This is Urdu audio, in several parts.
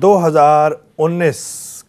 2019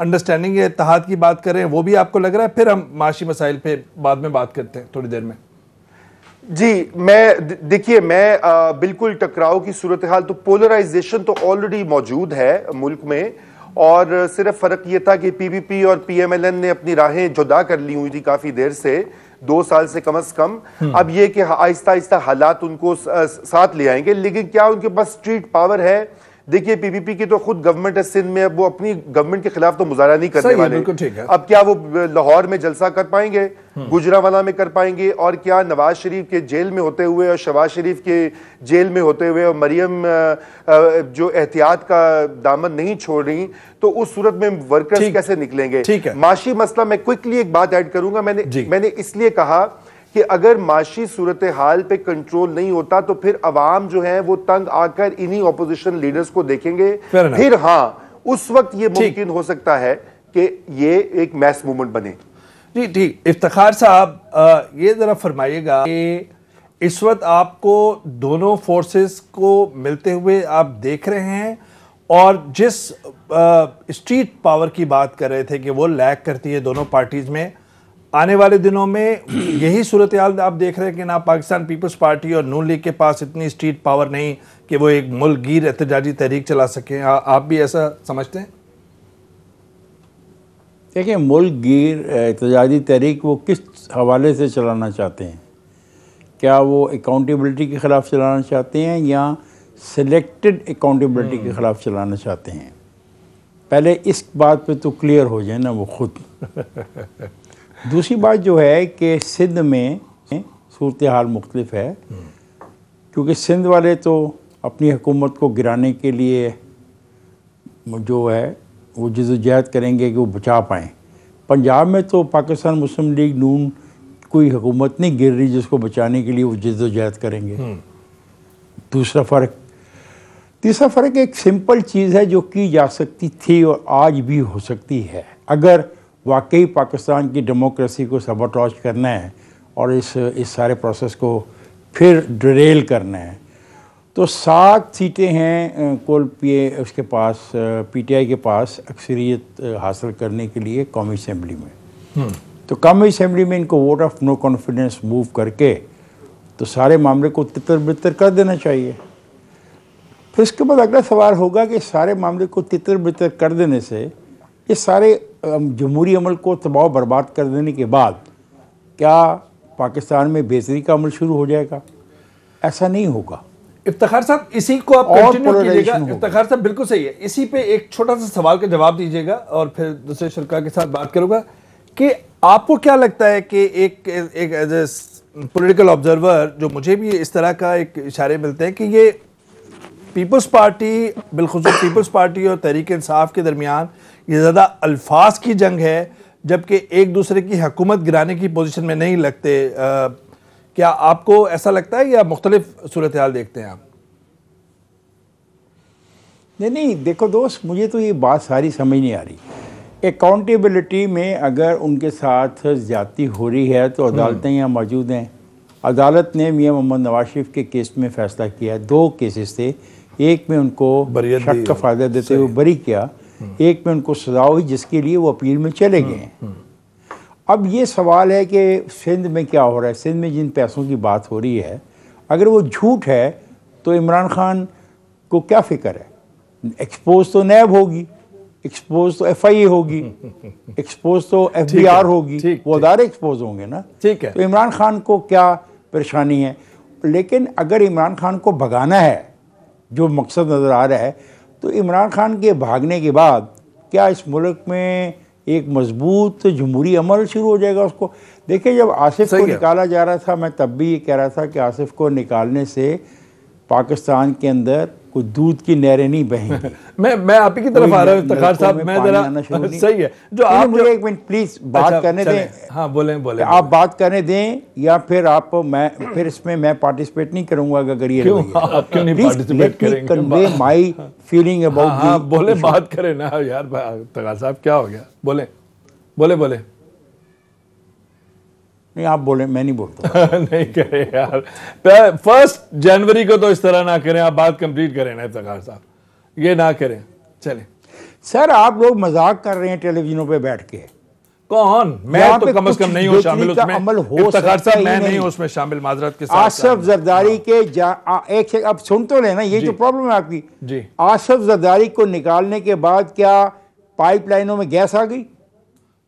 انڈرسٹینڈنگ یا اتحاد کی بات کر رہے ہیں وہ بھی آپ کو لگ رہا ہے؟ پھر ہم معاشی مسائل پہ بعد میں بات کرتے ہیں تھوڑی دیر میں. جی دیکھیے میں بالکل ٹکراؤ کی صورتحال تو پولرائزیشن تو آلریڈی موجود ہے ملک میں، اور صرف فرق یہ تھا کہ پی پی پی اور پی ایم ایل این نے اپنی راہیں جدا کر لی ہوئی تھی کافی دیر سے، 2 سال سے کم از کم. اب یہ کہ آہستہ آہستہ حالات ان کو ساتھ لے آئیں گے، لیکن کیا ان کے پاس اسٹریٹ پاور ہے؟ دیکھیے پی پی پی کی تو خود گورنمنٹ ہے سندھ میں، اب وہ اپنی گورنمنٹ کے خلاف تو مظاہرہ نہیں کرنے والے. اب کیا وہ لاہور میں جلسہ کر پائیں گے، گجرانوالہ میں کر پائیں گے؟ اور کیا نواز شریف کے جیل میں ہوتے ہوئے اور شہباز شریف کے جیل میں ہوتے ہوئے اور مریم جو احتیاط کا دامن نہیں چھوڑ رہی، تو اس صورت میں ورکرز کیسے نکلیں گے؟ معاشی مسئلہ میں کوئکلی ایک بات ایڈ کروں گا. میں نے اس لیے کہا کہ اگر معاشی صورتحال پہ کنٹرول نہیں ہوتا تو پھر عوام جو ہیں وہ تنگ آ کر انہی اپوزیشن لیڈرز کو دیکھیں گے. پھر ہاں اس وقت یہ ممکن ہو سکتا ہے کہ یہ ایک میس موومنٹ بنے. جی ٹھیک. افتخار صاحب یہ ذرا فرمائیے گا کہ اس وقت آپ کو دونوں فورسز کو ملتے ہوئے آپ دیکھ رہے ہیں، اور جس اسٹریٹ پاور کی بات کر رہے تھے کہ وہ لیک کرتی ہے دونوں پارٹیز میں، آنے والے دنوں میں یہی صورتحال آپ دیکھ رہے ہیں کہ نہ پاکستان پیپلز پارٹی اور نون لیگ کے پاس اتنی اسٹریٹ پاور نہیں کہ وہ ایک ملک گیر احتجاجی تحریک چلا سکیں؟ آپ بھی ایسا سمجھتے ہیں؟ دیکھیں ملک گیر احتجاجی تحریک وہ کس حوالے سے چلانا چاہتے ہیں؟ کیا وہ اکاؤنٹیبلٹی کے خلاف چلانا چاہتے ہیں یا سلیکٹڈ اکاؤنٹیبلٹی کے خلاف چلانا چاہتے ہیں؟ پہلے اس بات پہ تو کلیئر ہو جائے نا وہ خود. دوسری بات جو ہے کہ سندھ میں صورتحال مختلف ہے، کیونکہ سندھ والے تو اپنی حکومت کو گرانے کے لیے جو ہے وہ جدوجہد کریں گے کہ وہ بچا پائیں. پنجاب میں تو پاکستان مسلم لیگ نون کوئی حکومت نہیں گر رہی جس کو بچانے کے لیے وہ جدوجہد کریں گے. دوسرا فرق. تیسرا فرق ایک سمپل چیز ہے جو کی جا سکتی تھی اور آج بھی ہو سکتی ہے. اگر واقعی پاکستان کی ڈیموکریسی کو سبوٹاج کرنا ہے اور اس سارے پروسیس کو پھر ڈریل کرنا ہے، تو 7 سیٹیں ہیں کل اس کے پاس پی ٹی آئی کے پاس اکثریت حاصل کرنے کے لیے قومی اسمبلی میں. تو قومی اسمبلی میں ان کو vote of no confidence move کر کے تو سارے معاملے کو تتر بتر کر دینا چاہیے. پھر اس کے بعد اگلا سوال ہوگا کہ سارے معاملے کو تتر بتر کر دینے سے یہ سارے جمہوری عمل کو تباہ و برباد کر دینے کے بعد کیا پاکستان میں بہتری کا عمل شروع ہو جائے گا؟ ایسا نہیں ہوگا. افتخار صاحب اسی کو آپ کنٹینیو کیجئے گا. افتخار صاحب بالکل صحیح ہے. اسی پہ ایک چھوٹا سا سوال کا جواب دیجئے گا اور پھر دوسرے شرکاء کے ساتھ بات کروں گا کہ آپ کو کیا لگتا ہے کہ ایک ایز اے پولیٹیکل آبزرور جو مجھے بھی اس طرح کا ایک اشارے ملتے ہیں کہ یہ پیپلز پارٹی بالخصوص پیپلز پارٹی اور تحریک انصاف کے درمیان یہ زیادہ الفاظ کی جنگ ہے جبکہ ایک دوسرے کی حکومت گرانے کی پوزیشن میں نہیں لگتے. کیا آپ کو ایسا لگتا ہے یا مختلف صورتحال دیکھتے ہیں آپ؟ نہیں دیکھو دوست، مجھے تو یہ بات ساری سمجھ نہیں آ رہی. اکاؤنٹیبلٹی میں اگر ان کے ساتھ زیادتی ہو رہی ہے تو عدالتیں یہاں موجود ہیں. عدالت نے میاں محمد نواز شریف کے کیس میں فیصلہ کیا. 2 کیسز تھے، ایک میں ان کو شک کا فائدہ دیتے ہوئے بری کیا، ایک میں ان کو سزا ہوئی جس کے لیے وہ اپیل میں چلے گئے ہیں. اب یہ سوال ہے کہ سندھ میں کیا ہو رہا ہے. سندھ میں جن پیسوں کی بات ہو رہی ہے اگر وہ جھوٹ ہے تو عمران خان کو کیا فکر ہے؟ ایکسپوز تو نیب ہوگی، ایکسپوز تو ایف آئی اے ہوگی، ایکسپوز تو ایف بی آر ہوگی، وہ ادارے ایکسپوز ہوں گے نا. تو عمران خان کو کیا پریشانی ہے؟ لیکن اگر عمران خان کو بھگانا ہے جو مقصد نظر آ رہا ہے تو عمران خان کے بھاگنے کے بعد کیا اس ملک میں ایک مضبوط جمہوری عمل شروع ہو جائے گا؟ اس کو دیکھیں، جب آصف کو نکالا جا رہا تھا میں تب بھی یہ کہہ رہا تھا کہ آصف کو نکالنے سے پاکستان کے اندر کوئی دودھ کی نہریں نہیں بہیں گی. میں آپ کی طرف آ رہا ہوں افتخار صاحب. میں ذرا صحیح ہے جو آپ مجھے ایک منٹ پلیز بات کرنے دیں. ہاں بولیں. آپ بات کرنے دیں یا پھر آپ پھر اس میں میں پارٹیسپیٹ نہیں کروں گا اگر یہ آپ کیوں نہیں پارٹیسپیٹ کریں گے؟ کنوے مائی فیلنگ اباؤٹ. ہاں بولیں، بات کریں نا یار. افتخار صاحب کیا ہو گیا؟ بولیں. نہیں آپ بولیں، میں نہیں بولتا. نہیں کریں یار. 1 جنوری کو تو اس طرح نہ کریں. آپ بات کمپلیٹ کریں نا افتخار صاحب، یہ نہ کریں. چلیں سر آپ لوگ مذاق کر رہے ہیں ٹیلی ویژنوں پہ بیٹھ کے. کون؟ میں تو کم از کم نہیں ہوں شامل اس میں. افتخار صاحب میں نہیں ہوں اس میں شامل، معذرت کے ساتھ. آصف زرداری کے ایک اب سن تو لینا، یہ جو پرابلم ہے آپ کی. جی آصف زرداری کو نکالنے کے بعد کیا پائپ لائنوں میں گیس آ گئی؟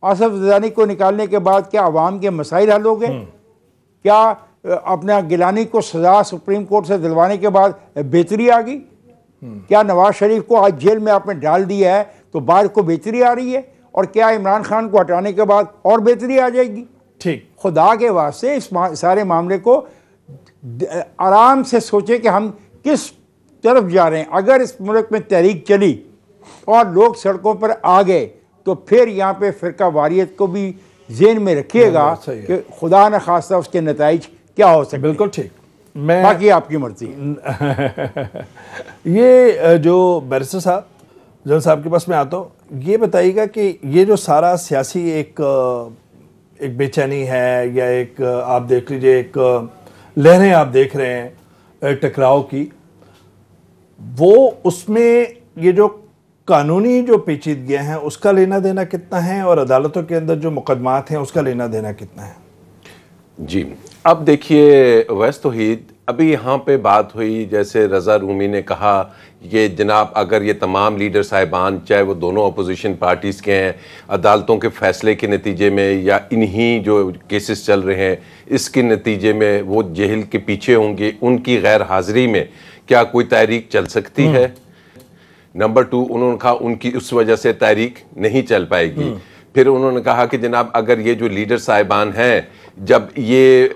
آصف زرداری کو نکالنے کے بعد کیا عوام کے مسائل حل ہو گئے؟ کیا اپنا گیلانی کو سزا سپریم کورٹ سے دلوانے کے بعد بہتری آ گئی؟ کیا نواز شریف کو آج جیل میں آپ نے ڈال دیا ہے تو باہر کو بہتری آ رہی ہے؟ اور کیا عمران خان کو ہٹانے کے بعد اور بہتری آ جائے گی؟ ٹھیک. خدا کے واسطے اس سارے معاملے کو آرام سے سوچیں کہ ہم کس طرف جا رہے ہیں. اگر اس ملک میں تحریک چلی اور لوگ سڑکوں پر آ گئے تو پھر یہاں پہ فرقہ واریت کو بھی ذہن میں رکھیے گا کہ خدا نہ خواستہ اس کے نتائج کیا ہو سکتے. بالکل ٹھیک. باقی آپ کی مرضی. یہ جو بیرسٹر صاحب جن صاحب کے پاس میں آتا ہوں، یہ بتائیے گا کہ یہ جو سارا سیاسی ایک بے چینی ہے یا ایک آپ دیکھ لیجئے ایک لہریں آپ دیکھ رہے ہیں ٹکراؤ کی، وہ اس میں یہ جو قانونی جو پیچیدگیاں ہیں اس کا لینا دینا کتنا ہے اور عدالتوں کے اندر جو مقدمات ہیں اس کا لینا دینا کتنا ہے؟ جی اب دیکھیے ویس توحید، ابھی یہاں پہ بات ہوئی جیسے رضا رومی نے کہا یہ جناب اگر یہ تمام لیڈر صاحبان چاہے وہ دونوں اپوزیشن پارٹیز کے ہیں عدالتوں کے فیصلے کے نتیجے میں یا انہی جو کیسز چل رہے ہیں اس کے نتیجے میں وہ جیل کے پیچھے ہوں گے، ان کی غیر حاضری میں کیا کوئی تحریک چل سکتی ہے؟ نمبر 2 انہوں نے کہا ان کی اس وجہ سے تحریک نہیں چل پائے گی. پھر انہوں نے کہا کہ جناب اگر یہ جو لیڈر صاحبان ہیں جب یہ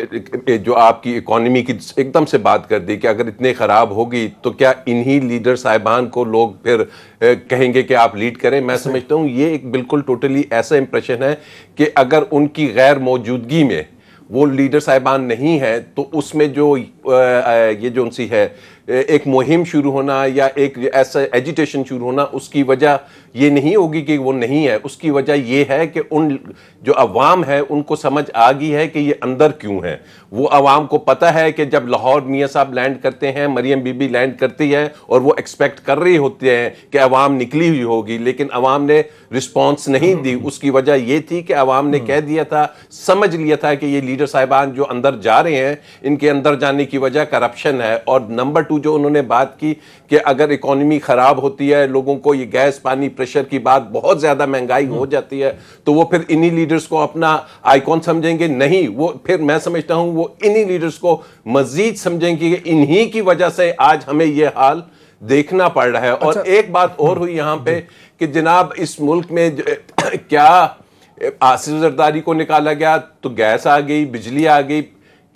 جو آپ کی اکانومی کی ایک دم سے بات کر دی کہ اگر اتنے خراب ہوگی تو کیا انہی لیڈر صاحبان کو لوگ پھر کہیں گے کہ آپ لیڈ کریں؟ میں سمجھتا ہوں یہ ایک بالکل ٹوٹلی ایسا امپریشن ہے کہ اگر ان کی غیر موجودگی میں وہ لیڈر صاحبان نہیں ہیں تو اس میں جو یہ جو ان سی ہے ایک مہم شروع ہونا یا ایک ایسا ایجیٹیشن شروع ہونا اس کی وجہ یہ نہیں ہوگی کہ وہ نہیں ہے، اس کی وجہ یہ ہے کہ ان جو عوام ہے ان کو سمجھ آ گئی ہے کہ یہ اندر کیوں ہے. وہ عوام کو پتہ ہے کہ جب لاہور میاں صاحب لینڈ کرتے ہیں، مریم بی بی لینڈ کرتی ہے اور وہ ایکسپیکٹ کر رہی ہوتے ہیں کہ عوام نکلی ہوئی ہوگی لیکن عوام نے رسپانس نہیں دی. اس کی وجہ یہ تھی کہ عوام نے کہہ دیا تھا، سمجھ لیا تھا کہ یہ لیڈر صاحبان جو اندر جا رہے ہیں ان کے اندر جانے کی وجہ کرپشن ہے. اور نمبر 2 جو انہوں نے بات کی کہ اگر اکانومی خراب ہوتی ہے، لوگوں کو یہ گیس پانی پریشر کی بات بہت زیادہ مہنگائی ہو جاتی ہے تو وہ پھر انہی لیڈرز کو اپنا آئیکن سمجھیں گے. نہیں، وہ پھر میں سمجھتا ہوں وہ انہی لیڈرز کو مزید سمجھیں گے کہ انہی کی وجہ سے آج ہمیں یہ حال دیکھنا پڑ رہا ہے. اور ایک بات اور ہوئی یہاں پہ کہ جناب اس ملک میں کیا آصف زرداری کو نکالا گیا تو گیس آ گئی، بجلی آ گئی،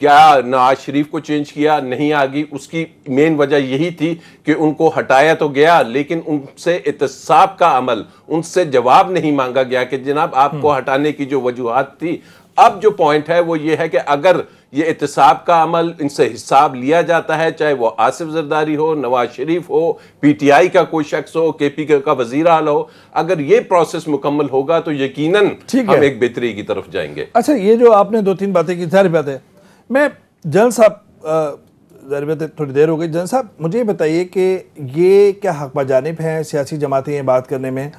کیا نواز شریف کو چینج کیا نہیں آ گئی؟ اس کی مین وجہ یہی تھی کہ ان کو ہٹایا تو گیا لیکن ان سے احتساب کا عمل، ان سے جواب نہیں مانگا گیا کہ جناب آپ کو ہٹانے کی جو وجوہات تھی. اب جو پوائنٹ ہے وہ یہ ہے کہ اگر یہ احتساب کا عمل ان سے حساب لیا جاتا ہے، چاہے وہ آصف زرداری ہو، نواز شریف ہو، پی ٹی آئی کا کوئی شخص ہو، کے پی کا وزیر اعلیٰ ہو، اگر یہ پروسیس مکمل ہوگا تو یقیناً ہم ایک بہتری کی طرف جائیں گے. اچھا، یہ جو آپ نے 2-3 باتیں کی، ظاہر بات ہے میں جنرل صاحب ظاہر بات ہے تھوڑی دیر ہو گئی. جنرل صاحب مجھے یہ بتائیے کہ یہ کیا حق بجانب ہیں سیاسی جماعتیں یہ بات کرنے میں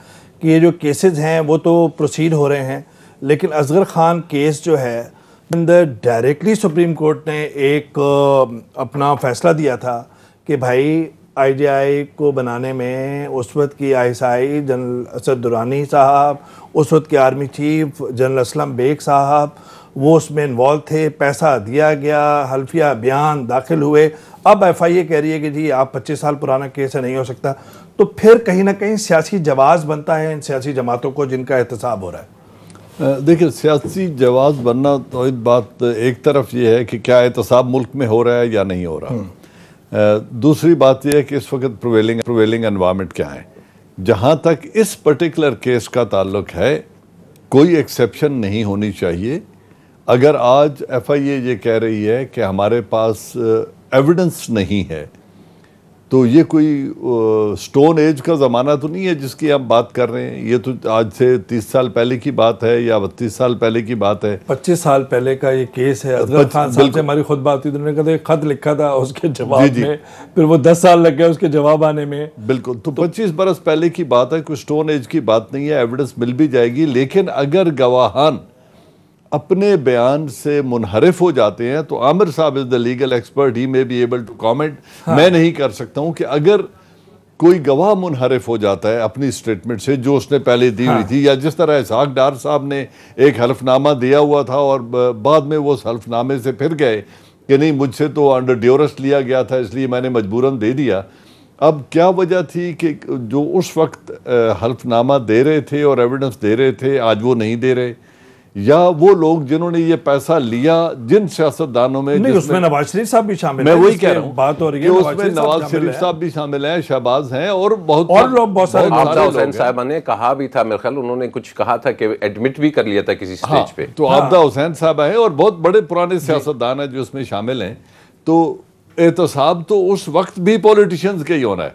کہ یہ جو کیسز ہیں وہ تو پروسیڈ ہو رہے ہیں لیکن اصغر خان کیس جو ہے اندر ڈائریکٹلی سپریم کورٹ نے ایک اپنا فیصلہ دیا تھا کہ بھائی آئی جی آئی کو بنانے میں اس وقت کی I S I general Asad Durrani صاحب، اس وقت کے army chief general Aslam Beg صاحب وہ اس میں انوالو تھے، پیسہ دیا گیا، حلفیہ بیان داخل ہوئے. اب ایف آئی اے کہہ رہی ہے کہ جی آپ 25 سال پرانا کیس ہے نہیں ہو سکتا. تو پھر کہیں نہ کہیں سیاسی جواز بنتا ہے ان سیاسی جماعتوں کو جن کا احتساب ہو رہا ہے. دیکھیں سیاسی جواز بننا تو بات ایک طرف یہ ہے کہ کیا احتساب ملک میں ہو رہا ہے یا نہیں ہو رہا. دوسری بات یہ ہے کہ اس وقت پرویلنگ انوائرمنٹ کیا ہے. جہاں تک اس پرٹیکولر کیس کا تعلق ہے کوئی ایکسیپشن نہیں ہونی چاہیے. اگر آج ایف آئی اے یہ کہہ رہی ہے کہ ہمارے پاس ایویڈنس نہیں ہے تو یہ کوئی سٹون ایج کا زمانہ تو نہیں ہے جس کی ہم بات کر رہے ہیں. یہ تو آج سے 30 سال پہلے کی بات ہے یا 32 سال پہلے کی بات ہے. 25 سال پہلے کا یہ کیس ہے. اصغر خان صاحب سے ہماری خود بات ہوئی, انہوں نے کہا ایک خط لکھا تھا اس کے جواب میں, پھر وہ 10 سال لگ گئے اس کے جواب آنے میں. بالکل, تو 25 برس پہلے کی بات ہے, کوئی سٹون ایج کی بات نہیں ہے. ایویڈنس مل بھی جائے گی, لیکن اگر گواہان اپنے بیان سے منحرف ہو جاتے ہیں تو عامر صاحب از دا لیگل ایکسپرٹ, ہی میں بی ایبل ٹو کامنٹ. میں نہیں کر سکتا ہوں کہ اگر کوئی گواہ منحرف ہو جاتا ہے اپنی سٹیٹمنٹ سے جو اس نے پہلے دی ہوئی تھی, یا جس طرح اسحاق ڈار صاحب نے ایک حلف نامہ دیا ہوا تھا اور بعد میں وہ اس حلف نامے سے پھر گئے کہ نہیں مجھ سے تو انڈر ڈیورس لیا گیا تھا اس لیے میں نے مجبوراً دے دیا. اب کیا وجہ تھی کہ جو اس وقت حلف نامہ دے رہے تھے اور ایویڈنس دے رہے تھے آج وہ نہیں دے رہے, یا وہ لوگ جنہوں نے یہ پیسہ لیا جن سیاستدانوں میں, نہیں اس میں نواز شریف صاحب بھی شامل ہیں, میں وہی کہہ رہا ہوں بات ہو رہی ہے, کہ اس میں نواز شریف صاحب بھی شامل ہیں, شہباز ہیں, اور لوگ بہت سارے. عابدہ حسین صاحبہ نے کہا بھی تھا, میرے خیال انہوں نے کچھ کہا تھا کہ ایڈمٹ بھی کر لیا تھا کسی سٹیج پہ. تو عابدہ حسین صاحبہ ہیں اور بہت بڑے پرانے سیاستدان ہیں جو اس میں شامل ہیں. تو احتساب تو اس وقت بھی پولیٹیشنز کا ہی ہونا ہے.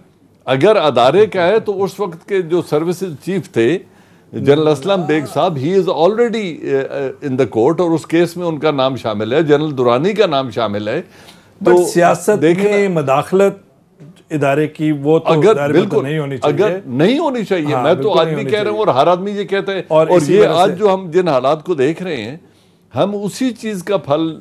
اگر ادارے کا ہے تو اس وقت کے جو سروسز چیف تھے جنرل اسلم بیگ صاحب, ہی is already in the court, اور اس کیس میں ان کا نام شامل ہے, جنرل درانی کا نام شامل ہے. تو سیاست میں مداخلت ادارے کی وہ تو بالکل نہیں ہونی چاہیے, اگر نہیں ہونی چاہیے. میں تو آج بھی کہہ رہا ہوں اور ہر آدمی یہ کہتا ہے, اور یہ آج جو ہم جن حالات کو دیکھ رہے ہیں ہم اسی چیز کا پھل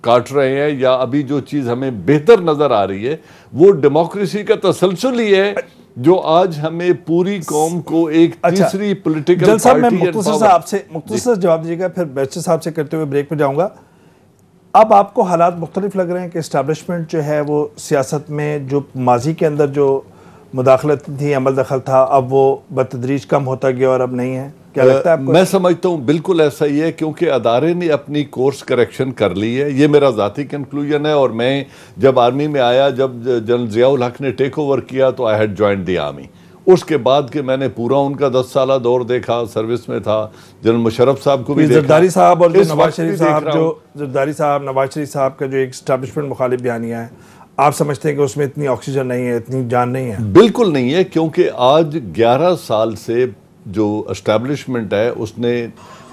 کاٹ رہے ہیں, یا ابھی جو چیز ہمیں بہتر نظر آ رہی ہے وہ ڈیموکریسی کا تسلسل ہی ہے جو آج ہمیں پوری قوم کو ایک تیسری پولیٹیکل جل صاحب, میں مختصر صاحب سے مختصر جواب دیجیے گا, پھر بیچر صاحب سے کرتے ہوئے بریک پہ جاؤں گا. اب آپ کو حالات مختلف لگ رہے ہیں کہ اسٹیبلشمنٹ جو ہے وہ سیاست میں جو ماضی کے اندر جو مداخلت تھی, عمل دخل تھا, اب وہ بتدریج کم ہوتا گیا اور اب نہیں ہے. کیا لگتا ہے آپ کو؟ میں سمجھتا ہوں بالکل ایسا ہی ہے, کیونکہ ادارے نے اپنی کورس کریکشن کر لی ہے. یہ میرا ذاتی کنکلوژن ہے, اور میں جب آرمی میں آیا, جب جنرل ضیاء الحق نے ٹیک اوور کیا تو I had joined the army. اس کے بعد کہ میں نے پورا ان کا 10 سالہ دور دیکھا, سروس میں تھا, جنرل مشرف صاحب کو بھی دیکھا, زرداری صاحب اور نواز شریف صاحب, جو زرداری صاحب نواز شریف صاحب کا جو ایک اسٹیبلشمنٹ مخالف بیانیہ ہے, آپ سمجھتے ہیں کہ اس میں اتنی آکسیجن نہیں ہے, اتنی جان نہیں ہے؟ بالکل نہیں ہے, کیونکہ آج 11 سال سے جو اسٹیبلشمنٹ ہے اس نے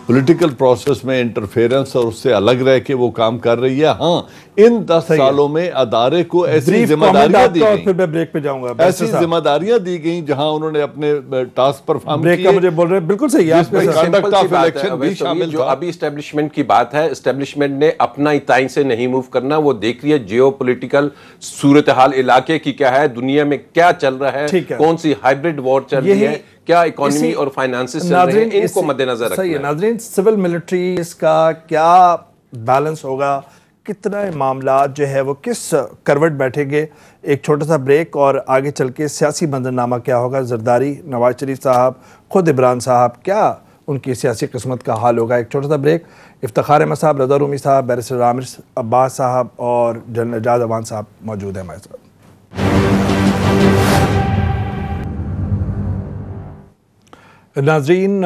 پولیٹیکل پروسیس میں انٹرفیرنس اور اس سے الگ رہ کے وہ کام کر رہی ہے. ہاں, ان 10 سالوں میں ادارے کو ایسی ذمہ داریاں دی گئیں, پھر میں بریک پہ جاؤں گا, ایسی ذمہ داریاں دی گئیں جہاں انہوں نے اپنے ٹاسک پرفارم کیے. بریک کا مجھے بول رہے ہیں, بالکل صحیح ہے, کنڈکٹ آف الیکشن بھی شامل جو تھا. ابھی اسٹیبلشمنٹ کی بات ہے, اسٹیبلشمنٹ نے اپنا اتائی سے نہیں موو کرنا, وہ دیکھ رہی ہے جیو پولیٹیکل صورتحال علاقے کی کیا ہے, دنیا میں کیا چل رہا ہے, کون سی ہائبرڈ وار چل رہی ہے, کیا اکانومی اور فائنانسز چل رہے ہیں, ان کو مد نظر رکھنا ہے. صحیح ہے ناظرین, سول ملٹری اس کا کیا بیلنس ہوگا, کتنا معاملات جو ہے وہ کس کروٹ بیٹھیں گے. ایک چھوٹا سا بریک اور آگے چل کے سیاسی منظرنامہ کیا ہوگا, زرداری, نواز شریف صاحب, خود عمران صاحب, کیا ان کی سیاسی قسمت کا حال ہوگا. ایک چھوٹا سا بریک. افتخار احمد صاحب, رضا رومی صاحب, بیرسٹر عامر عباس صاحب اور جنرل اعجاز امان صاحب موجود ہیں ہمارے ساتھ. ناظرین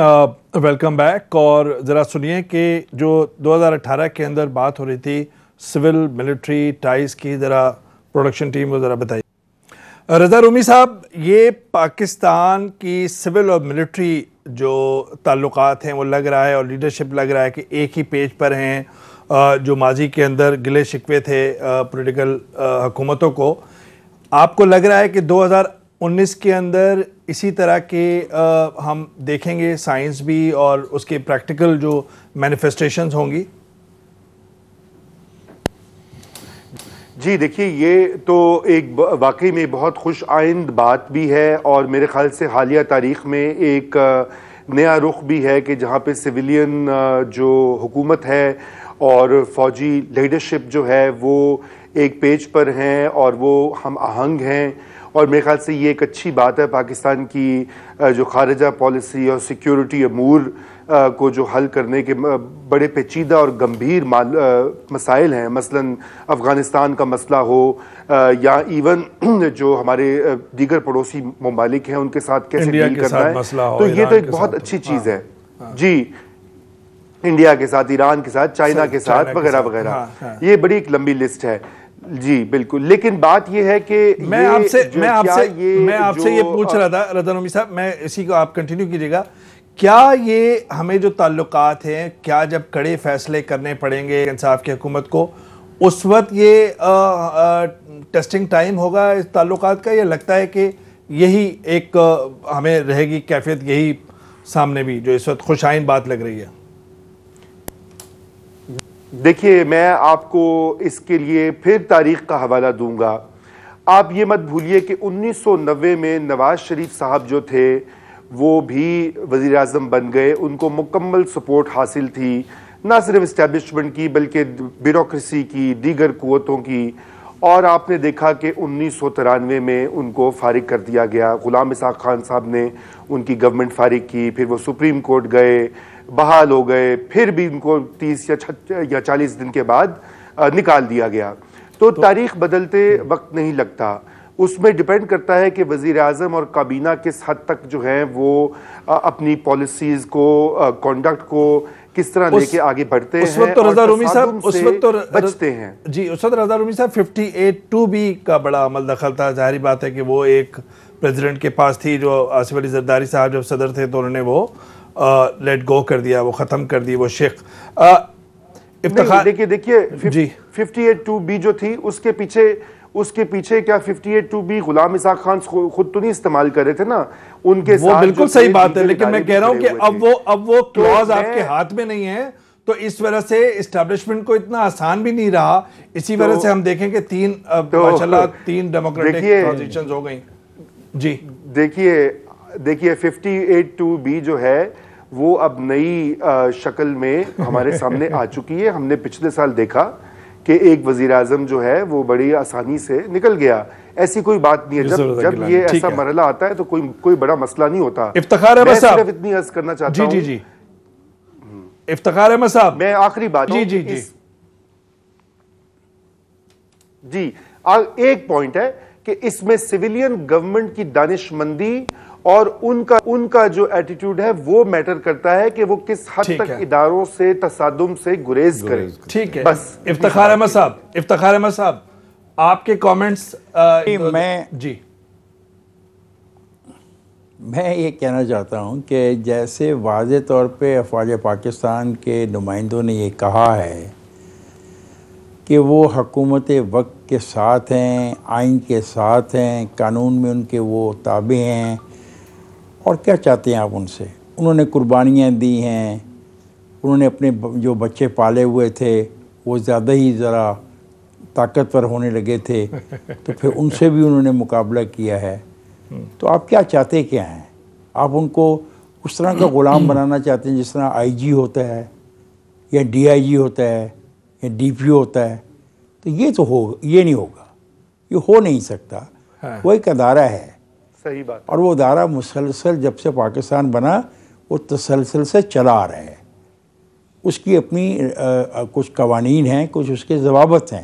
ویلکم بیک. اور ذرا سنیے کہ جو 2018 کے اندر بات ہو رہی تھی سول ملٹری ٹائز کی, ذرا پروڈکشن ٹیم کو ذرا بتائیے. رضا رومی صاحب, یہ پاکستان کی سول اور ملٹری جو تعلقات ہیں وہ لگ رہا ہے, اور لیڈرشپ لگ رہا ہے کہ ایک ہی پیج پر ہیں. جو ماضی کے اندر گلے شکوے تھے پولیٹیکل حکومتوں کو, آپ کو لگ رہا ہے کہ 2019 کے اندر اسی طرح کے ہم دیکھیں گے سائنس بھی اور اس کے پریکٹیکل جو مینیفیسٹیشنز ہوں گی؟ جی دیکھیے, یہ تو ایک واقعی میں بہت خوش آئند بات بھی ہے, اور میرے خیال سے حالیہ تاریخ میں ایک نیا رخ بھی ہے کہ جہاں پہ سویلین جو حکومت ہے اور فوجی لیڈرشپ جو ہے وہ ایک پیج پر ہیں اور وہ ہم آہنگ ہیں. اور میرے خیال سے یہ ایک اچھی بات ہے. پاکستان کی جو خارجہ پالیسی اور سیکیورٹی امور کو جو حل کرنے کے بڑے پیچیدہ اور گمبھیر مسائل ہیں, مثلاً افغانستان کا مسئلہ ہو یا ایون جو ہمارے دیگر پڑوسی ممالک ہیں ان کے ساتھ کیسے ڈیل کرنا ہے, تو یہ تو ایک بہت اچھی چیز ہے. جی, انڈیا کے ساتھ, ایران کے ساتھ, چائنا کے ساتھ وغیرہ وغیرہ, یہ بڑی ایک لمبی لسٹ ہے. جی بالکل، لیکن بات یہ ہے کہ میں آپ سے یہ پوچھ رہا تھا رضا رومی صاحب، میں اسی کو آپ کنٹینیو کیجئے گا، کیا یہ ہمیں جو تعلقات ہیں، کیا جب کڑے فیصلے کرنے پڑیں گے انصاف کی حکومت کو، اس وقت یہ ٹیسٹنگ ٹائم ہوگا اس تعلقات کا، یا لگتا ہے کہ یہی ایک ہمیں رہے گی کیفیت یہی سامنے بھی جو اس وقت خوش آئند بات لگ رہی ہے؟ دیکھیے میں آپ کو اس کے لیے پھر تاریخ کا حوالہ دوں گا. آپ یہ مت بھولیے کہ 1990 میں نواز شریف صاحب جو تھے وہ بھی وزیر اعظم بن گئے. ان کو مکمل سپورٹ حاصل تھی، نہ صرف اسٹیبلشمنٹ کی بلکہ بیوروکریسی کی، دیگر قوتوں کی. اور آپ نے دیکھا کہ 1993 میں ان کو فارغ کر دیا گیا. غلام اسحاق خان صاحب نے ان کی گورنمنٹ فارغ کی، پھر وہ سپریم کورٹ گئے، بحال ہو گئے، پھر بھی ان کو 30 یا 40 دن کے بعد نکال دیا گیا. تو تاریخ بدلتے وقت نہیں لگتا. اس میں ڈیپینڈ کرتا ہے کہ وزیر اعظم اور کابینہ کس حد تک جو ہیں وہ اپنی پالیسیز کو، کانڈکٹ کو کس طرح لے کے آگے بڑھتے ہیں. اس وقت تو رضا رومی صاحب بچتے ہیں. جی اس وقت رضا رومی صاحب 58(2)B کا بڑا عمل دخل تھا. ظاہری بات ہے کہ وہ ایک پریزیڈنٹ کے پاس تھی، جو آصف علی زرداری صاحب جب صدر تھے تو انہوں نے وہ لیٹ گو کر دیا، وہ ختم کر دی وہ شیخ. دیکھیے 58(2)B جو تھی اس کے پیچھے کیا 58(2)B غلام اسحاق خان خود تو نہیں استعمال کر رہے تھے نا، ان کے ساتھ. وہ بالکل صحیح بات ہے، لیکن میں کہہ رہا ہوں کہ اب وہ کلوز آپ کے ہاتھ میں نہیں ہے، تو اس وجہ سے اسٹیبلشمنٹ کو اتنا آسان بھی نہیں رہا. اسی وجہ سے ہم دیکھیں کہ ماشاءاللہ 3 ڈیموکریٹک ٹرانزیشنز ہو گئیں. جی دیکھیے 58(2)B جو ہے وہ اب نئی شکل میں ہمارے سامنے آ چکی ہے. ہم نے پچھلے سال دیکھا کہ ایک وزیر اعظم جو ہے وہ بڑی آسانی سے نکل گیا. ایسی کوئی بات نہیں ہے. جب یہ ایسا مرحلہ آتا ہے تو کوئی بڑا مسئلہ نہیں ہوتا. افتخار احمد صاحب، میں صرف اتنی عرض کرنا چاہتا ہوں. جی افتخار احمد صاحب، میں آخری بات جی ایک پوائنٹ ہے کہ اس میں سویلین گورنمنٹ کی دانش مندی اور ان کا جو ایٹیٹیوڈ ہے وہ میٹر کرتا ہے کہ وہ کس حد تک اداروں سے تصادم سے گریز کریں. ٹھیک ہے بس. افتخار احمد صاحب آپ کے کامنٹس. میں یہ کہنا چاہتا ہوں کہ جیسے واضح طور پہ افواج پاکستان کے نمائندوں نے یہ کہا ہے کہ وہ حکومت وقت کے ساتھ ہیں، آئین کے ساتھ ہیں، قانون میں ان کے وہ تابع ہیں، اور کیا چاہتے ہیں آپ ان سے؟ انہوں نے قربانیاں دی ہیں، انہوں نے اپنے جو بچے پالے ہوئے تھے وہ زیادہ ہی ذرا طاقتور ہونے لگے تھے، تو پھر ان سے بھی انہوں نے مقابلہ کیا ہے. تو آپ کیا چاہتے کیا ہیں؟ آپ ان کو اس طرح کا غلام بنانا چاہتے ہیں جس طرح IG ہوتا ہے یا DIG ہوتا ہے یا DPO ہوتا ہے؟ تو یہ نہیں ہوگا، یہ ہو نہیں سکتا. وہ ایک ادارہ ہے، صحیح بات، اور وہ ادارہ مسلسل جب سے پاکستان بنا وہ تسلسل سے چلا آ رہا ہے. اس کی اپنی کچھ قوانین ہیں، کچھ اس کے ضوابط ہیں.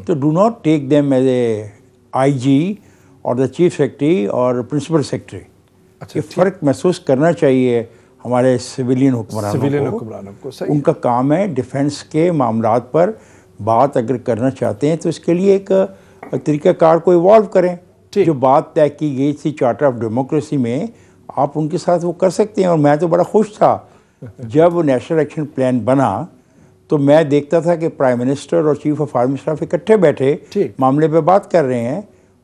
تو do not take them as a IG اور دا چیف سیکرٹری اور پرنسپل سیکرٹری. یہ فرق محسوس کرنا چاہیے ہمارے سویلین حکمرانوں کو. ان کا کام ہے ڈیفنس کے معاملات پر بات اگر کرنا چاہتے ہیں تو اس کے لیے ایک طریقہ کار کو ایوالو کریں. جو بات طے کی گئی تھی چارٹر آف ڈیموکریسی میں، آپ ان کے ساتھ وہ کر سکتے ہیں. اور میں تو بڑا خوش تھا جب نیشنل ایکشن پلان بنا تو میں دیکھتا تھا کہ پرائم منسٹر اور چیف آف آرمی اسٹاف اکٹھے بیٹھے معاملے پہ بات کر رہے ہیں،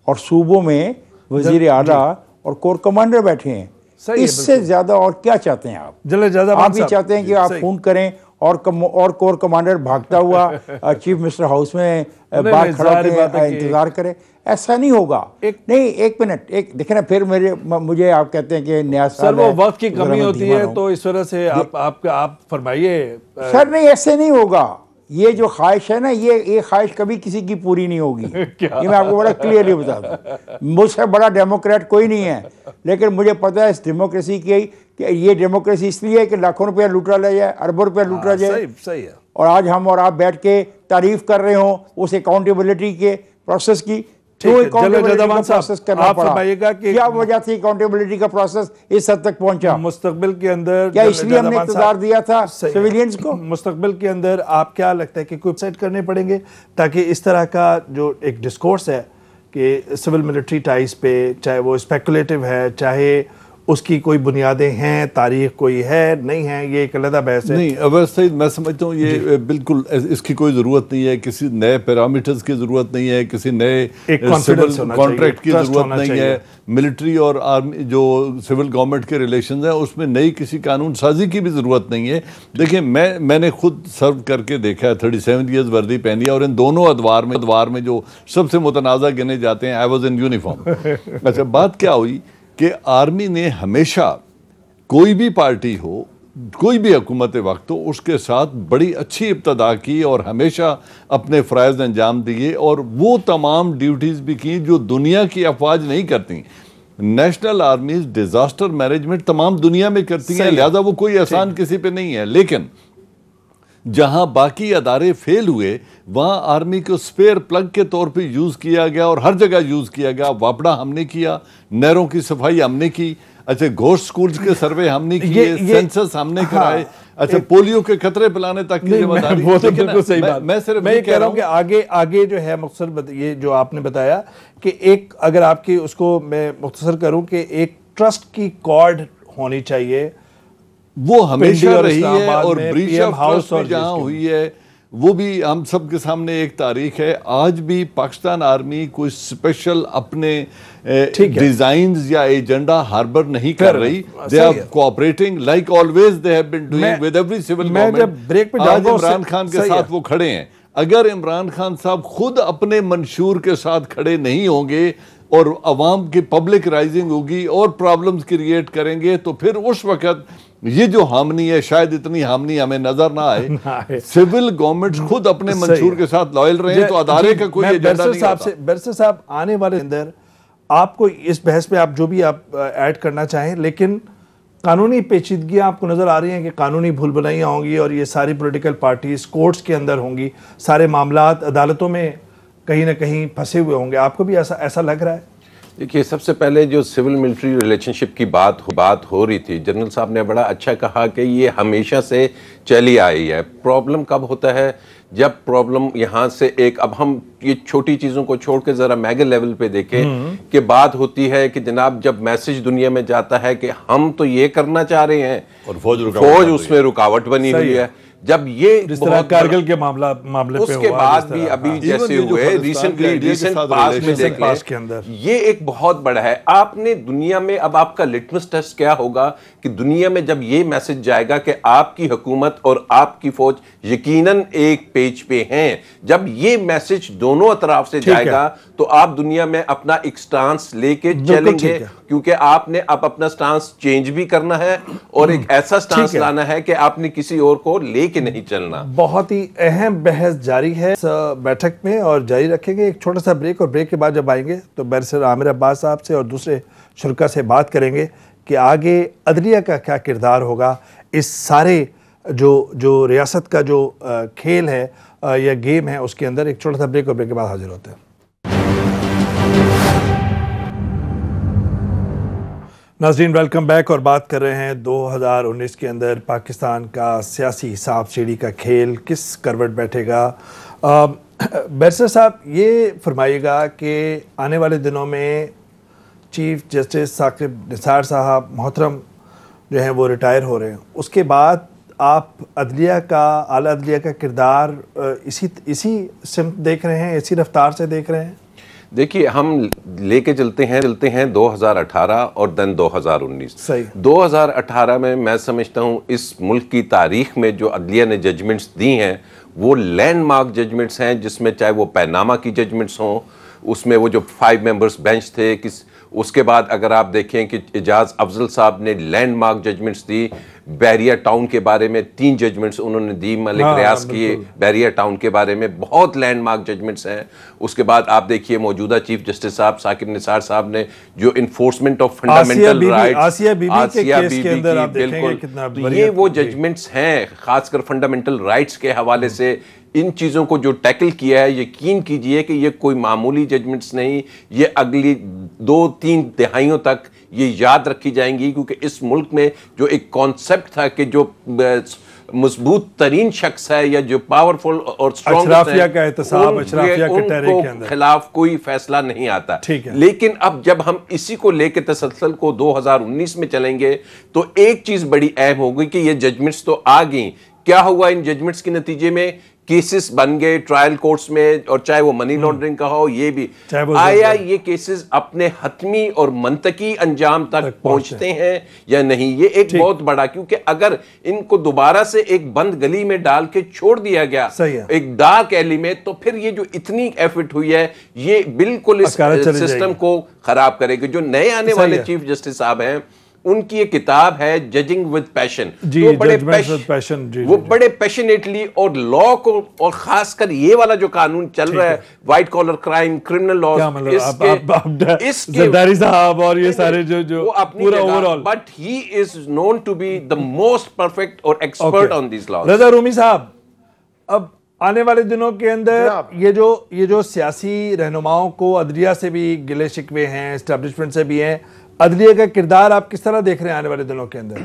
اور صوبوں میں وزیر اعلیٰ اور کور کمانڈر بیٹھے ہیں. اس سے زیادہ اور کیا چاہتے ہیں آپ؟ آپ یہ چاہتے ہیں کہ آپ فون کریں اور کور کمانڈر بھاگتا ہوا چیف منسٹر ہاؤس میں باہر کھڑا کے انتظار کرے؟ ایسا نہیں ہوگا. نہیں، ایک منٹ، دیکھیں نا، پھر مجھے آپ کہتے ہیں کہ نیا سال ہے، وہ وقت کی کمی ہوتی ہے تو اس وجہ سے آپ فرمائیے. سر نہیں، ایسے نہیں ہوگا. یہ جو خواہش ہے نا، یہ خواہش کبھی کسی کی پوری نہیں ہوگی. یہ میں آپ کو بڑا کلیئرلی بتا دوں. مجھ سے بڑا ڈیموکریٹ کوئی نہیں ہے، لیکن مجھے پتہ ہے اس ڈیموکریسی کی کہ یہ ڈیموکریسی اس لیے ہے کہ لاکھوں روپیہ لوٹا لیا جائے، اربوں روپیہ لوٹا جائے. صحیح ہے. اور آج ہم اور آپ بیٹھ کے تعریف کر رہے ہوں اس اکاؤنٹیبلٹی کے پروسیس کی. کیوں اکاؤنٹیبلٹی کا پروسیس کرنا آپ پڑا؟ فرمائیے گا کہ کیا وجہ تھی اکاؤنٹیبلٹی کا پروسیس اس حد تک پہنچا؟ مستقبل کے اندر کیا اس لیے ہم نے اقتدار دیا تھا سویلینز کو؟ مستقبل کے اندر آپ کیا لگتا ہے کہ کوئی سیٹ کرنے پڑیں گے تاکہ اس طرح کا جو ایک ڈسکورس ہے کہ سول ملٹری ٹائز پہ، چاہے وہ اسپیکولیٹو ہے، چاہے اس کی کوئی بنیادیں ہیں، تاریخ کوئی ہے نہیں ہے، یہ ایک علیحدہ بحث ہے؟ نہیں اویس سعید، میں سمجھتا ہوں یہ بالکل اس کی کوئی ضرورت نہیں ہے، کسی نئے پیرامیٹرز کی ضرورت نہیں ہے، کسی نئے کانٹریکٹ کی ضرورت نہیں ہے. ملٹری اور آرمی جو سول گورنمنٹ کے ریلیشنز ہیں اس میں نئی کسی قانون سازی کی بھی ضرورت نہیں ہے. دیکھیں میں نے خود سرو کر کے دیکھا ہے، 37 ایئرز وردی پہنی ہے، اور ان دونوں ادوار میں جو سب سے متنازع گنے جاتے ہیں، آئی واز ان یونیفارم. اچھا، بات کیا ہوئی کہ آرمی نے ہمیشہ کوئی بھی پارٹی ہو، کوئی بھی حکومت وقت ہو، اس کے ساتھ بڑی اچھی ابتدا کی اور ہمیشہ اپنے فرائض انجام دیے، اور وہ تمام ڈیوٹیز بھی کی جو دنیا کی افواج نہیں کرتی. نیشنل آرمیز ڈیزاسٹر مینجمنٹ تمام دنیا میں کرتی ہیں، لہذا وہ کوئی احسان کسی پہ نہیں ہے. لیکن جہاں باقی ادارے فیل ہوئے وہاں آرمی کو سپیئر پلگ کے طور پہ یوز کیا گیا، اور ہر جگہ یوز کیا گیا. واپڑا ہم نے کیا، نہروں کی صفائی ہم نے کی، اچھا گھوسٹ سکولز کے سروے ہم نے کیے، سینسس ہم نے کرائے، اچھا پولیو کے قطرے پلانے تک کی ذمہ داری. وہ تو بالکل صحیح بات. میں صرف میں یہ کہہ رہا ہوں کہ آگے جو ہے مختصر یہ جو آپ نے بتایا کہ ایک اگر آپ کی اس کو میں مختصر کروں کہ ایک ٹرسٹ کی کارڈ ہونی چاہیے، وہ ہمیشہ رہی ہے، اور بریچ آف ٹرسٹ بھی جہاں ہوئی ہے وہ بھی ہم سب کے سامنے ایک تاریخ ہے. آج بھی پاکستان آرمی کوئی اسپیشل اپنے ڈیزائنز یا ایجنڈا ہاربر نہیں کر رہی. they are cooperating like always they have been doing with every civil government. آج عمران خان کے ساتھ وہ کھڑے ہیں. اگر عمران خان صاحب خود اپنے منشور کے ساتھ کھڑے نہیں ہوں گے اور عوام کی پبلک رائزنگ ہوگی اور پرابلمز کریٹ کریں گے، تو پھر اس وقت یہ جو ہارمنی ہے شاید اتنی ہارمنی ہمیں نظر نہ آئے. سول گورنمنٹ خود اپنے منشور کے ساتھ لائل رہے تو ادارے کا کوئی ایجنڈا نہیں ہوتا. برسر صاحب آنے والے اندر آپ کو اس بحث پہ آپ جو بھی آپ ایڈ کرنا چاہیں، لیکن قانونی پیچیدگیاں آپ کو نظر آ رہی ہیں کہ قانونی بھول بھلائیاں ہوں گی، اور یہ ساری پولیٹیکل پارٹیز کورٹس کے اندر ہوں گی، سارے معاملات عدالتوں میں کہیں نہ کہیں پھنسے ہوئے ہوں گے. آپ کو بھی ایسا لگ رہا ہے؟ دیکھیے، سب سے پہلے جو سول ملٹری ریلیشن شپ کی بات ہو رہی تھی، جنرل صاحب نے بڑا اچھا کہا کہ یہ ہمیشہ سے چلی آئی ہے. پرابلم کب ہوتا ہے؟ جب پرابلم یہاں سے اب ہم یہ چھوٹی چیزوں کو چھوڑ کے ذرا میگا لیول پہ دیکھیں کہ بات ہوتی ہے کہ جناب جب میسج دنیا میں جاتا ہے کہ ہم تو یہ کرنا چاہ رہے ہیں اور فوج اس میں رکاوٹ بنی ہوئی ہے. جب یہ جس طرح کارگل کے معاملے اس کے بعد بھی ابھی جیسے ہوئے ریسنٹ پاس میں دیکھ لیں، یہ ایک بہت بڑا ہے. آپ نے دنیا میں اب آپ کا لٹمس ٹیسٹ کیا ہوگا کہ دنیا میں جب یہ میسج جائے گا کہ آپ کی حکومت اور آپ کی فوج یقیناً ایک پیج پہ ہیں، جب یہ میسج دونوں اطراف سے جائے گا تو آپ دنیا میں اپنا ایک سٹانس لے کے چلیں گے، کیونکہ آپ نے اب اپنا سٹانس چینج بھی کرنا ہے اور ایک ایسا سٹانس لانا ہے کہ آپ نے کسی اور کو لے کے نہیں چلنا. بہت ہی اہم بحث جاری ہے اس بیٹھک میں اور جاری رکھیں گے. ایک چھوٹا سا بریک، اور بریک کے بعد جب آئیں گے تو بیرسٹر عامر عباس صاحب سے اور دوسرے شرکا سے بات کریں گے کہ آگے عدلیہ کا کیا کردار ہوگا اس سارے جو ریاست کا جو کھیل ہے یا گیم ہے اس کے اندر. ایک چھوٹا سا بریک، اور بریک کے بعد حاضر ہوتے ہیں. ناظرین ویلکم بیک، اور بات کر رہے ہیں 2019 کے اندر پاکستان کا سیاسی حساب سیڑھی کا کھیل کس کروٹ بیٹھے گا. بیرسٹر صاحب یہ فرمائیے گا کہ آنے والے دنوں میں چیف جسٹس ثاقب نثار صاحب محترم جو ہیں وہ ریٹائر ہو رہے ہیں، اس کے بعد آپ عدلیہ کا، اعلیٰ عدلیہ کا کردار اسی سمت دیکھ رہے ہیں، اسی رفتار سے دیکھ رہے ہیں؟ دیکھیے، ہم لے کے چلتے ہیں 2018 اور دن 2019. 2018 میں سمجھتا ہوں اس ملک کی تاریخ میں جو عدلیہ نے ججمنٹس دی ہیں وہ لینڈ مارک ججمنٹس ہیں، جس میں چاہے وہ پیناما کی ججمنٹس ہوں، اس میں وہ جو 5 ممبرز بینچ تھے، اس کے بعد اگر آپ دیکھیں کہ اعجاز افضل صاحب نے لینڈ مارک ججمنٹس دی. بیریا ٹاؤن کے بارے میں 3 ججمنٹس انہوں نے دی. ملک ریاض کی بیریا ٹاؤن کے بارے میں بہت لینڈ مارک ججمنٹس ہیں. اس کے بعد آپ دیکھیے موجودہ چیف جسٹس صاحب ثاقب نثار صاحب نے جو enforcement of fundamental rights, Asia بی بی کی، بالکل یہ وہ ججمنٹس ہیں خاص کر فنڈامنٹل رائٹس کے حوالے سے ان چیزوں کو جو ٹیکل کیا ہے، یقین کیجئے کہ یہ کوئی معمولی ججمنٹس نہیں، یہ اگلی 2-3 دہائیوں تک یہ یاد رکھی جائیں گی، کیونکہ اس ملک میں جو ایک کانسیپٹ تھا کہ جو مضبوط ترین شخص ہے یا جو پاورفل اور اشرافیہ کا احتساب، اشرافیہ کے تحریک کے اندر خلاف کوئی فیصلہ نہیں آتا. ٹھیک ہے. لیکن اب جب ہم اسی کو لے کے تسلسل کو 2019 میں چلیں گے تو ایک چیز بڑی اہم ہوگی کہ یہ ججمنٹس تو آ گئیں. کیا ہوا ان ججمنٹس کے نتیجے میں؟ کیسز بن گئے ٹرائل کورٹس میں، اور چاہے وہ منی لانڈرنگ کا ہو، یہ بھی آیا یہ کیسز اپنے حتمی اور منطقی انجام تک پہنچتے ہیں یا نہیں؟ یہ ایک بہت بڑا، کیونکہ اگر ان کو دوبارہ سے ایک بند گلی میں ڈال کے چھوڑ دیا گیا ایک ڈارک ایلی میں، تو پھر یہ جو اتنی ایفرٹ ہوئی ہے یہ بالکل اس سسٹم کو خراب کرے گی. جو نئے آنے والے چیف جسٹس صاحب ہیں ان کی ایک کتاب ہے ججنگ ود پیشن، وہ بڑے پیشنیٹلی اور لا کو، اور خاص کر یہ والا جو قانون چل رہا ہے white collar crime, criminal laws, Zardari صاحب اور یہ سارے جو پورا overall, but he is known to be the most perfect اور expert on these laws. Raza Rumi صاحب، اب آنے والے دنوں کے اندر یہ جو سیاسی رہنماؤں کو عدلیہ سے بھی گلے شکوے ہیں، اسٹیبلشمنٹ سے بھی ہیں، عدلیہ کا کردار آپ کس طرح دیکھ رہے ہیں آنے والے دنوں کے اندر؟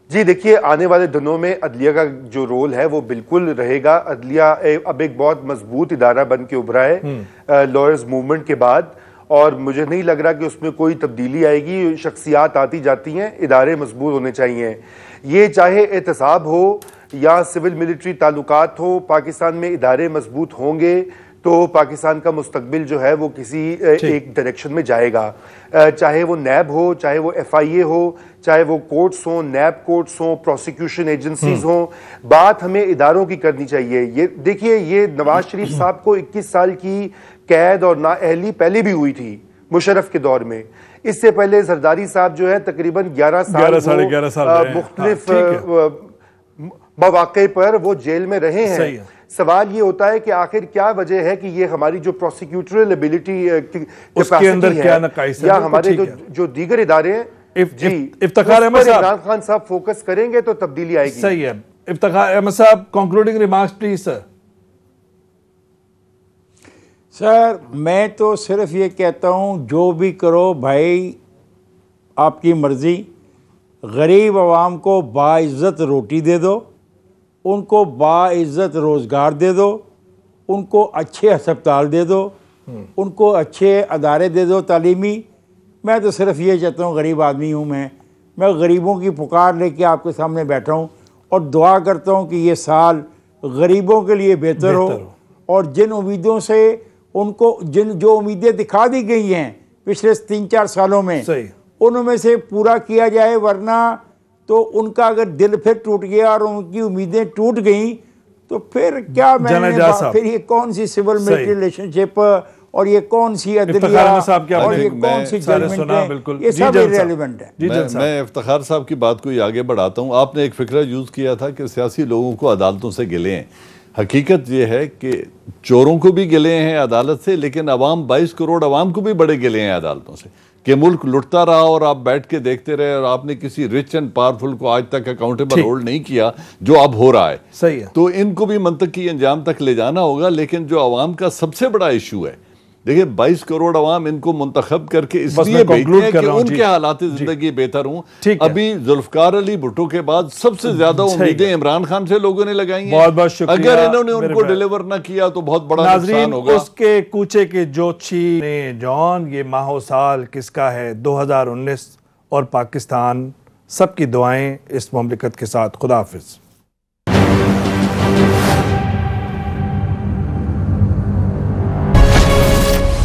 جی دیکھیے، آنے والے دنوں میں عدلیہ کا جو رول ہے وہ بالکل رہے گا. عدلیہ اب ایک بہت مضبوط ادارہ بن کے ابھرا ہے لائرز موومنٹ کے بعد، اور مجھے نہیں لگ رہا کہ اس میں کوئی تبدیلی آئے گی. شخصیات آتی جاتی ہیں، ادارے مضبوط ہونے چاہیے. یہ چاہے احتساب ہو یا سول ملٹری تعلقات ہو، پاکستان میں ادارے مضبوط ہوں گے تو پاکستان کا مستقبل جو ہے وہ کسی ایک ڈائریکشن میں جائے گا. چاہے وہ نیب ہو، چاہے وہ ایف آئی اے ہو، چاہے وہ کورٹس ہوں، نیب کورٹس ہوں، پروسیکیوشن ایجنسیز ہوں، بات ہمیں اداروں کی کرنی چاہیے. یہ دیکھیے، یہ نواز شریف صاحب کو 21 سال کی قید اور نااہلی پہلے بھی ہوئی تھی مشرف کے دور میں. اس سے پہلے زرداری صاحب جو ہے تقریباً 11 سال مختلف مواقع پر وہ جیل میں رہے ہیں. سوال یہ ہوتا ہے کہ آخر کیا وجہ ہے کہ یہ ہماری جو پروسیکیوٹرل ایبیلٹی کیپیسٹی ہے یا ہمارے جو دیگر ادارے ہیں، جی افتخار احمد صاحب، عمران خان صاحب فوکس کریں گے تو تبدیلی آئے گی. صحیح ہے. افتخار احمد صاحب، کنکلوڈنگ ریمارکس پلیز. سر میں تو صرف یہ کہتا ہوں، جو بھی کرو بھائی آپ کی مرضی، غریب عوام کو باعزت روٹی دے دو، ان کو باعزت روزگار دے دو، ان کو اچھے ہسپتال دے دو، ان کو اچھے ادارے دے دو تعلیمی. میں تو صرف یہ چاہتا ہوں، غریب آدمی ہوں میں غریبوں کی پکار لے کے آپ کے سامنے بیٹھا ہوں اور دعا کرتا ہوں کہ یہ سال غریبوں کے لیے بہتر ہو، اور جن امیدوں سے ان کو جو امیدیں دکھا دی گئی ہیں پچھلے 3-4 سالوں میں، ان میں سے پورا کیا جائے. ورنہ تو ان کا اگر دل پھر ٹوٹ گیا اور ان کی امیدیں ٹوٹ گئیں تو پھر کیا پھر یہ کون سی سول ملٹری ریلیشن شپ اور یہ کون سی عدلیہ اور یہ کون سی ججمنٹ ہے، یہ سب irrelevant ہے. میں افتخار صاحب کی بات کو ہی آگے بڑھاتا ہوں. آپ نے ایک فکرہ یوز کیا تھا کہ سیاسی لوگوں کو عدالتوں سے گلے ہیں. حقیقت یہ ہے کہ چوروں کو بھی گلے ہیں عدالت سے، لیکن عوام 22 کروڑ عوام کو بھی بڑے گلے ہیں عدالتوں سے کہ ملک لٹتا رہا اور آپ بیٹھ کے دیکھتے رہے، اور آپ نے کسی رچ اینڈ پاورفل کو آج تک اکاؤنٹیبل ہولڈ نہیں کیا جو اب ہو رہا ہے. صحیح ہے. تو ان کو بھی منطقی انجام تک لے جانا ہوگا. لیکن جو عوام کا سب سے بڑا ایشو ہے، دیکھیں 22 کروڑ عوام ان کو منتخب کر کے اس لیے بھیجتے ہیں کہ ان کے حالات زندگی بہتر ہوں. ابھی ذوالفقار علی بھٹو کے بعد سب سے زیادہ امیدیں عمران خان سے لوگوں نے لگائی ہیں. بہت شکریہ. اگر انہوں نے ان کو ڈیلیور نہ کیا تو بہت بڑا نقصان ہوگا. اس کے کوچے کے جوچھی نے جان، یہ ماہ و سال کس کا ہے؟ 2019 اور پاکستان. سب کی دعائیں اس مملکت کے ساتھ. خدا حافظ.